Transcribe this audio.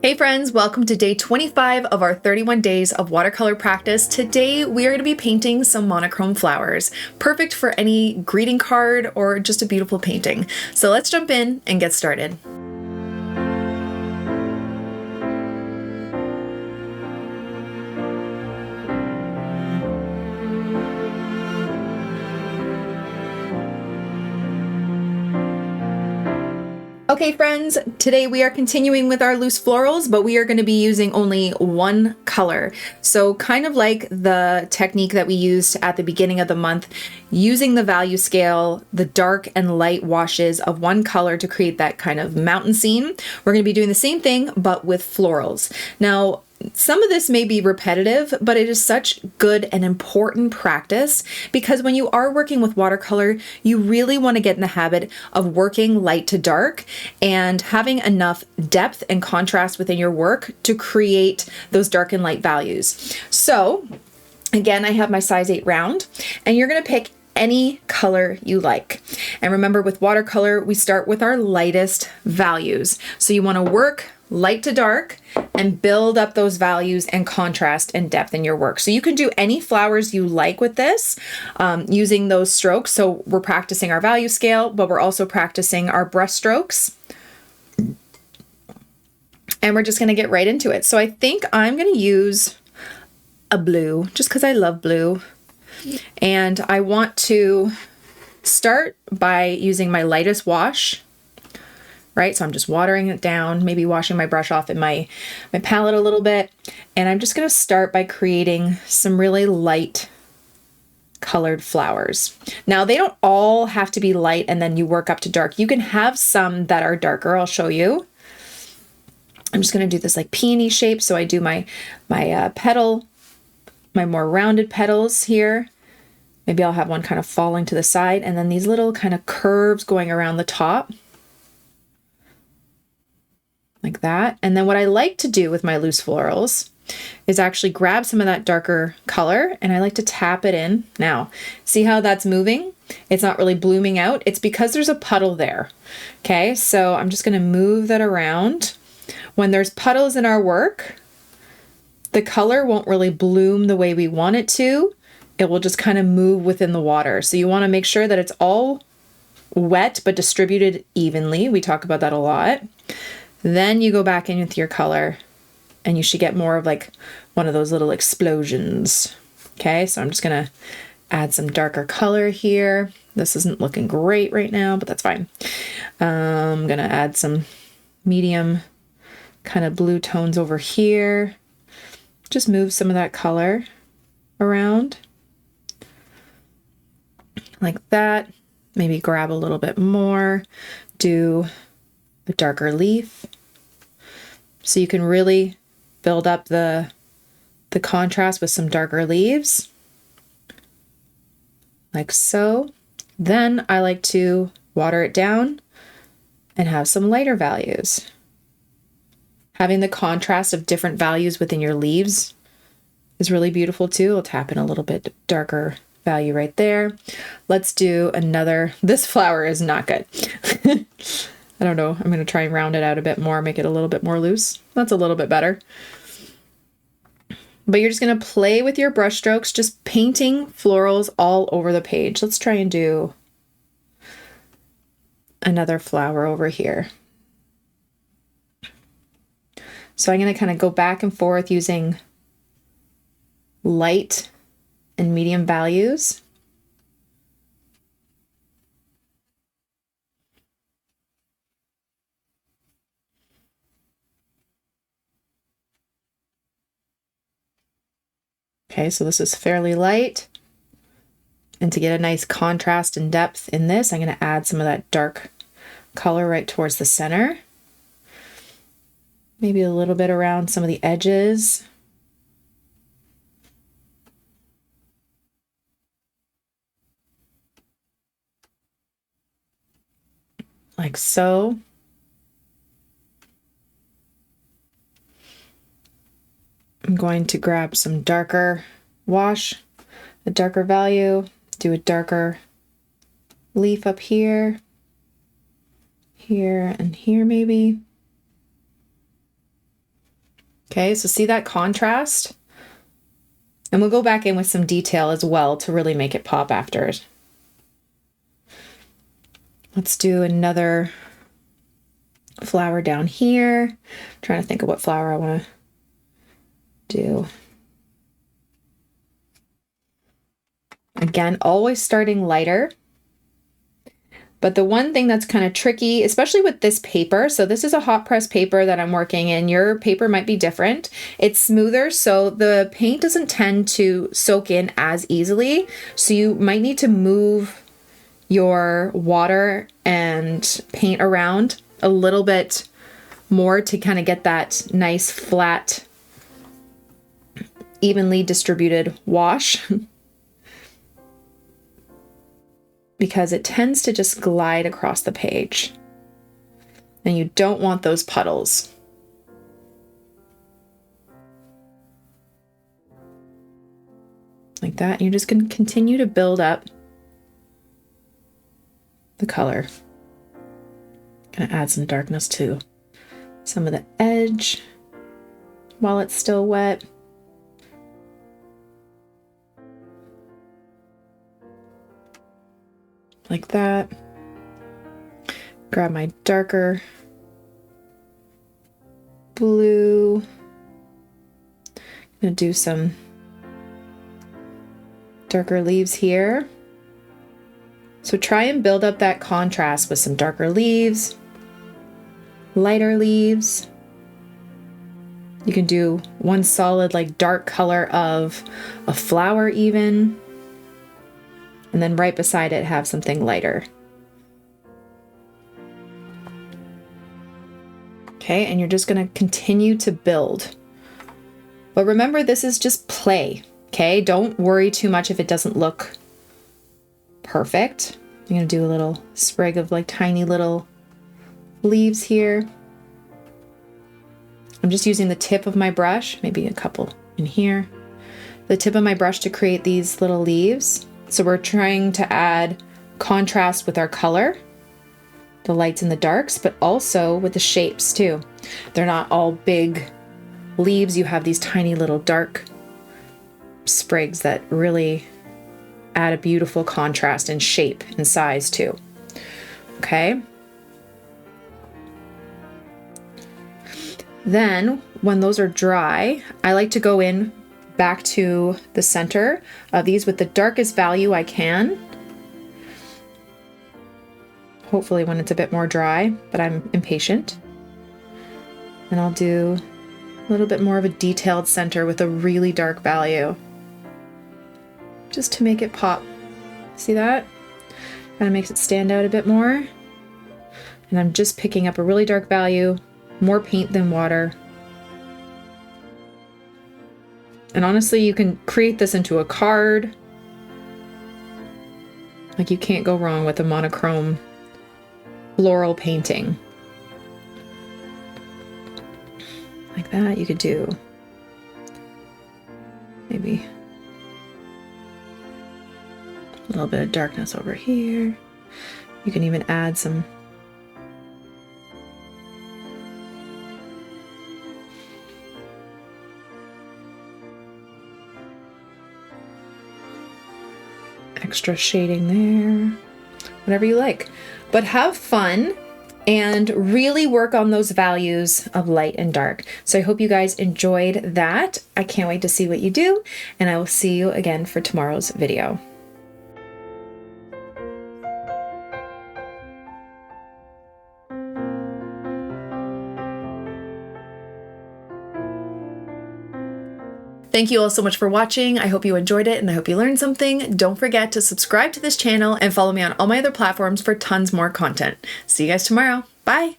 Hey friends, welcome to day 25 of our 31 days of watercolor practice. Today we are going to be painting some monochrome flowers, perfect for any greeting card or just a beautiful painting. So let's jump in and get started. Okay friends, today we are continuing with our loose florals, but we are going to be using only one color. So kind of like the technique that we used at the beginning of the month, using the value scale, the dark and light washes of one color to create that kind of mountain scene. We're going to be doing the same thing, but with florals. Now, some of this may be repetitive, but it is such good and important practice because when you are working with watercolor, you really want to get in the habit of working light to dark and having enough depth and contrast within your work to create those dark and light values. So again, I have my size 8 round, and you're going to pick any color you like. And remember, with watercolor, we start with our lightest values. So you want to work light to dark and build up those values and contrast and depth in your work. So you can do any flowers you like with this using those strokes. So we're practicing our value scale, but we're also practicing our brush strokes. And we're just going to get right into it. So I think I'm going to use a blue just because I love blue. And I want to start by using my lightest wash. Right, so I'm just watering it down, maybe washing my brush off in my palette a little bit. And I'm just going to start by creating some really light colored flowers. Now, they don't all have to be light and then you work up to dark. You can have some that are darker. I'll show you. I'm just going to do this like peony shape. So I do my petal, my more rounded petals here. Maybe I'll have one kind of falling to the side and then these little kind of curves going around the top. Like that. And then what I like to do with my loose florals is actually grab some of that darker color and I like to tap it in. Now, see how that's moving? It's not really blooming out. It's because there's a puddle there. Okay, so I'm just going to move that around. When there's puddles in our work, the color won't really bloom the way we want it to. It will just kind of move within the water. So you want to make sure that it's all wet but distributed evenly. We talk about that a lot. Then you go back in with your color and you should get more of like one of those little explosions. Okay, so I'm just gonna add some darker color here. This isn't looking great right now, but that's fine. I'm gonna add some medium kind of blue tones over here. Just move some of that color around like that. Maybe grab a little bit more, do a darker leaf. So you can really build up the contrast with some darker leaves, like so. Then I like to water it down and have some lighter values. Having the contrast of different values within your leaves is really beautiful too. I'll tap in a little bit darker value right there. Let's do another. This flower is not good. I don't know. I'm going to try and round it out a bit more, make it a little bit more loose. That's a little bit better. But you're just going to play with your brush strokes, just painting florals all over the page. Let's try and do another flower over here. So I'm going to kind of go back and forth using light and medium values. Okay, so this is fairly light. And to get a nice contrast and depth in this, I'm going to add some of that dark color right towards the center. Maybe a little bit around some of the edges. Like so. I'm going to grab some darker wash, a darker value, do a darker leaf up here, here, and here maybe. Okay, so see that contrast? And we'll go back in with some detail as well to really make it pop after it. Let's do another flower down here. I'm trying to think of what flower I want to do. Again, always starting lighter. But the one thing that's kind of tricky, especially with this paper, so this is a hot press paper that I'm working in. Your paper might be different. It's smoother, so the paint doesn't tend to soak in as easily. So you might need to move your water and paint around a little bit more to kind of get that nice, flat, evenly distributed wash. Because it tends to just glide across the page. And you don't want those puddles. Like that. And you're just going to continue to build up the color. Going to add some darkness to some of the edge while it's still wet. Like that. Grab my darker blue. I'm gonna do some darker leaves here. So try and build up that contrast with some darker leaves, lighter leaves. You can do one solid like dark color of a flower even. And then right beside it, have something lighter. Okay, and you're just gonna continue to build. But remember, this is just play, okay? Don't worry too much if it doesn't look perfect. I'm gonna do a little sprig of like tiny little leaves here. I'm just using the tip of my brush, maybe a couple in here. The tip of my brush to create these little leaves. So we're trying to add contrast with our color, the lights and the darks, but also with the shapes too. They're not all big leaves. You have these tiny little dark sprigs that really add a beautiful contrast in shape and size too. Okay. Then when those are dry, I like to go in back to the center of these with the darkest value I can. Hopefully when it's a bit more dry, but I'm impatient. And I'll do a little bit more of a detailed center with a really dark value, just to make it pop. See that? Kind of makes it stand out a bit more. And I'm just picking up a really dark value, more paint than water. And honestly, you can create this into a card. Like you can't go wrong with a monochrome floral painting. Like that, you could do maybe a little bit of darkness over here. You can even add some extra shading there, whatever you like. But have fun and really work on those values of light and dark. So I hope you guys enjoyed that. I can't wait to see what you do, and I will see you again for tomorrow's video. Thank you all so much for watching. I hope you enjoyed it and I hope you learned something. Don't forget to subscribe to this channel and follow me on all my other platforms for tons more content. See you guys tomorrow. Bye.